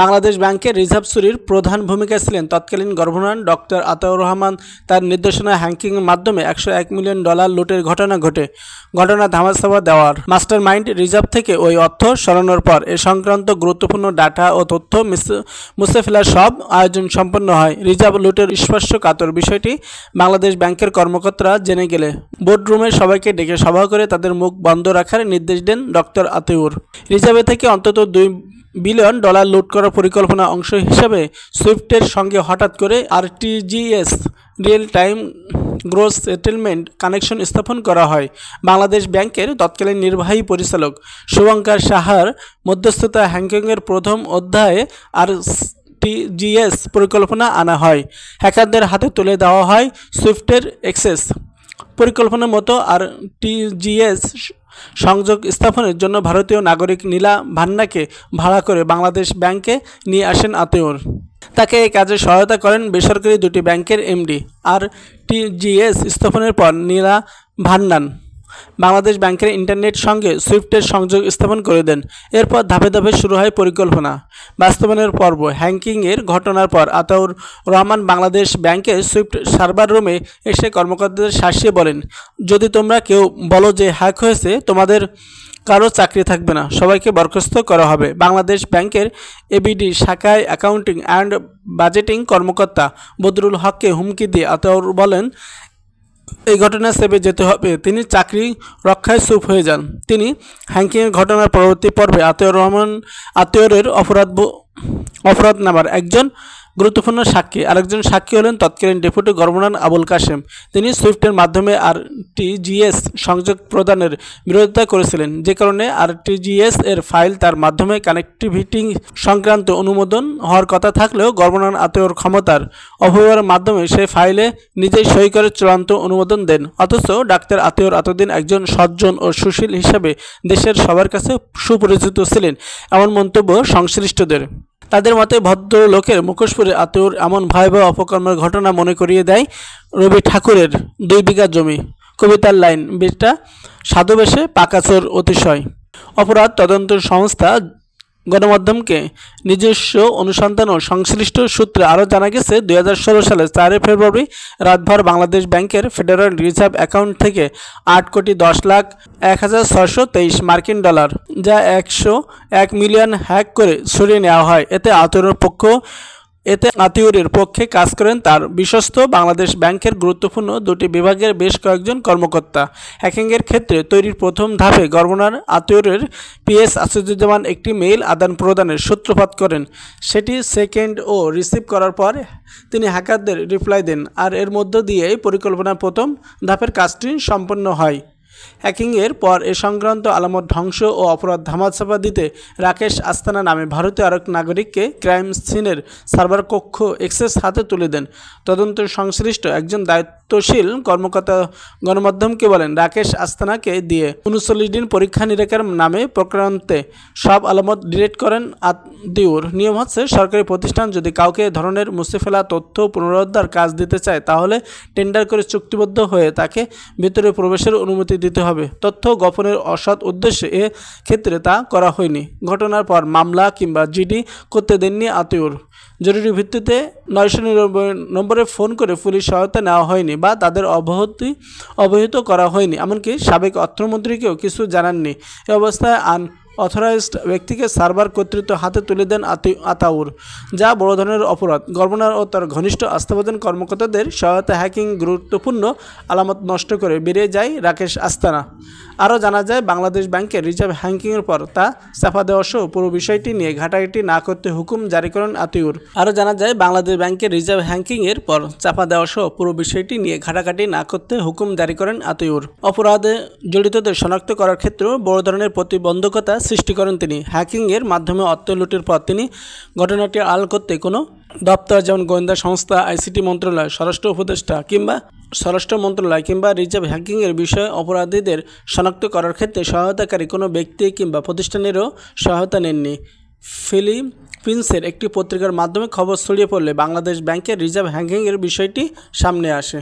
বাংলাদেশ ব্যাংকের রিজার্ভ চুরির প্রধান ভূমিকায় ছিলেন তৎকালীন গভর্নর ডক্টর আতাউর রহমান। তার নির্দেশনায় হ্যাকিংয়ের মাধ্যমে $101 মিলিয়ন লুটের ঘটনা ঘটে। ঘটনা ধামাচাপা দেওয়ার মাস্টার মাইন্ড রিজার্ভ থেকে ওই অর্থ সরানোর পর এ সংক্রান্ত গুরুত্বপূর্ণ ডাটা ও তথ্য মুছে ফেলার সব আয়োজন সম্পন্ন হয়। রিজার্ভ লুটের স্পর্শকাতর বিষয়টি বাংলাদেশ ব্যাংকের কর্মকর্তারা জেনে গেলে বোর্ডরুমে সবাইকে ডেকে সভা করে তাদের মুখ বন্ধ রাখার নির্দেশ দেন ডক্টর আতাউর। রিজার্ভে থেকে অন্তত $2 বিলিয়ন লুট করার পরিকল্পনা অংশ হিসাবে সুইফটের সঙ্গে হঠাৎ করে RTGS real time gross settlement connection স্থাপন করা হয়। বাংলাদেশ ব্যাংকের তৎকালীন নির্বাহী পরিচালক শুভঙ্কর সাহার মধ্যস্থতা হ্যাকিংয়ের প্রথম অধ্যায়ে আরটিজিএস পরিকল্পনা আনা হয়। হ্যাকারদের হাতে তুলে দেওয়া হয় সুইফটের অ্যাক্সেস। পরিকল্পনার মতো আরটিজিএস সংযোগ স্থাপনের জন্য ভারতীয় নাগরিক নীলা ভান্নাকে ভাড়া করে বাংলাদেশ ব্যাংকে নিয়ে আসেন আতাউর। তাকে এই কাজে সহায়তা করেন বেসরকারি দুটি ব্যাংকের এমডি। আরটিজিএস স্থাপনের পর নীলা ভান্নান বাংলাদেশ ব্যাংকের ইন্টারনেট সঙ্গে সুইফটের সংযোগ স্থাপন করে দেন। এরপর ধাপে ধাপে শুরু হয় পরিকল্পনা বাস্তবায়নের পর্ব। হ্যাকিংয়ের ঘটনার পর আতাউর রহমান বাংলাদেশ ব্যাংকের সুইফট সার্ভার রুমে এসে কর্মকর্তাদের শাসিয়ে বলেন, যদি তোমরা কেউ বলো যে হ্যাক হয়েছে, তোমাদের কারো চাকরি থাকবে না, সবাইকে বরখাস্ত করা হবে। বাংলাদেশ ব্যাংকের এবিডি শাখায় অ্যাকাউন্টিং অ্যান্ড বাজেটিং কর্মকর্তা বদরুল হককে হুমকি দিয়ে আতাউর বলেন, এই ঘটনা সেবে যেতে হবে। তিনি চাকরি রক্ষায় চুপ হয়ে যান। তিনি হ্যাকিংয়ের ঘটনার পরবর্তী পর্বে আতাউরের অপরাধনামার একজন গুরুত্বপূর্ণ সাক্ষী। আরেকজন সাক্ষী হলেন তৎকালীন ডেপুটি গভর্নর আবুল কাশেম। তিনি সুইফটের মাধ্যমে আরটিজিএস সংযোগ প্রদানের বিরোধিতা করেছিলেন, যে কারণে আরটিজিএস এর ফাইল তার মাধ্যমে কানেক্টিভিটি সংক্রান্ত অনুমোদন হওয়ার কথা থাকলেও গভর্নর আতাউর ক্ষমতার অপব্যবহারের মাধ্যমে সেই ফাইলে নিজেই সই করে চূড়ান্ত অনুমোদন দেন। অথচ ডাক্তার আতাউর এতদিন একজন সজ্জন ও সুশীল হিসাবে দেশের সবার কাছে সুপরিচিত ছিলেন, এমন মন্তব্য সংশ্লিষ্টদের। তাদের মতে ভদ্রলোকের মুখোশ পরে আতাউর এমন ভয়াবহ অপকর্মের ঘটনা মনে করিয়ে দেয় রবি ঠাকুরের 2 বিঘা জমি। কবিতার লাইন, বেটা সাধুবেশে পাকাচোর অতিশয়। অপরাধ তদন্ত সংস্থা গণমাধ্যমকে নিজস্ব অনুসন্ধান ও সংশ্লিষ্ট সূত্রে আরও জানা গেছে, 2016 সালের 4 ফেব্রুয়ারি রাতভর বাংলাদেশ ব্যাংকের ফেডারেল রিজার্ভ অ্যাকাউন্ট থেকে $8,10,01,623 মার্কিন ডলার, যা $101 মিলিয়ন হ্যাক করে সরিয়ে নেওয়া হয়। এতে আতাউরের পক্ষে কাজ করেন তার বিশ্বস্ত বাংলাদেশ ব্যাংকের গুরুত্বপূর্ণ 2টি বিভাগের বেশ কয়েকজন কর্মকর্তা। হ্যাকিংয়ের ক্ষেত্রে তৈরির প্রথম ধাপে গভর্নর আতাউরের পিএস আসাদুজ্জামান একটি মেইল আদান প্রদানের সূত্রপাত করেন। সেটি সেকেন্ড ও রিসিভ করার পর তিনি হ্যাকারদের রিপ্লাই দেন, আর এর মধ্য দিয়েই পরিকল্পনার প্রথম ধাপের কাজটি সম্পন্ন হয়। হ্যাকিংয়ের পর এ সংক্রান্ত আলামত ধ্বংস ও অপরাধ ধামাচাপা দিতে রাকেশ আস্তানা নামে ভারতীয় আরেক নাগরিককে ক্রাইম সিনের সার্ভার কক্ষ অ্যাক্সেস হাতে তুলে দেন। তদন্ত সংশ্লিষ্ট একজন দায়িত্বশীল কর্মকর্তা গণমাধ্যমকে বলেন, রাকেশ আস্তানাকে দিয়ে 39 দিন পরীক্ষা নিরীক্ষার নামে প্রক্রান্তে সব আলামত ডিলিট করেন আতাউর। নিয়ম হচ্ছে, সরকারি প্রতিষ্ঠান যদি কাউকে ধরনের মুছে ফেলা তথ্য পুনরুদ্ধার কাজ দিতে চায়, তাহলে টেন্ডার করে চুক্তিবদ্ধ হয়ে তাকে ভিতরে প্রবেশের অনুমতি দিতে হবে। তথ্য গোপনের অসৎ উদ্দেশ্যে এ ক্ষেত্রে তা করা হয়নি। ঘটনার পর মামলা কিংবা জিডি করতে দেননি আতাউর। জরুরি ভিত্তিতে 999 নম্বরে ফোন করে পুলিশ সহায়তা নেওয়া হয়নি বা তাদের অবহিত করা হয়নি। এমনকি সাবেক অর্থমন্ত্রীকেও কিছু জানাননি। এ অবস্থায় অথরাইজড ব্যক্তিকে সার্ভার কর্তৃত্ব হাতে তুলে দেন আতাউর, যা বড় ধরনের অপরাধ। গভর্নর ও তার ঘনিষ্ঠ আস্থাভাজন কর্মকর্তাদের সহায়তা হ্যাকিং গুরুত্বপূর্ণ আলামত নষ্ট করে বেরিয়ে যায় রাকেশ আস্তানা। আরও জানা যায়, বাংলাদেশ ব্যাংকের রিজার্ভ হ্যাকিংয়ের পর তা চাপা দেওয়া সহ পুরো বিষয়টি নিয়ে ঘাটাঘাটি না করতে হুকুম জারি করেন আতাউর। অপরাধে জড়িতদের শনাক্ত করার ক্ষেত্রেও বড় ধরনের প্রতিবন্ধকতা সৃষ্টি করেন তিনি। হ্যাকিংয়ের মাধ্যমে অর্থ লুটের পর তিনি ঘটনাটি আড়াল করতে কোনো দপ্তর, যেমন গোয়েন্দা সংস্থা, আইসিটি মন্ত্রণালয়, স্বরাষ্ট্র মন্ত্রণালয় কিংবা রিজার্ভ হ্যাকিংয়ের বিষয়ে অপরাধীদের শনাক্ত করার ক্ষেত্রে সহায়তাকারী কোনো ব্যক্তি কিংবা প্রতিষ্ঠানেরও সহায়তা নেননি। ফিলিপিন্সের একটি পত্রিকার মাধ্যমে খবর ছড়িয়ে পড়লে বাংলাদেশ ব্যাংকের রিজার্ভ হ্যাকিংয়ের বিষয়টি সামনে আসে।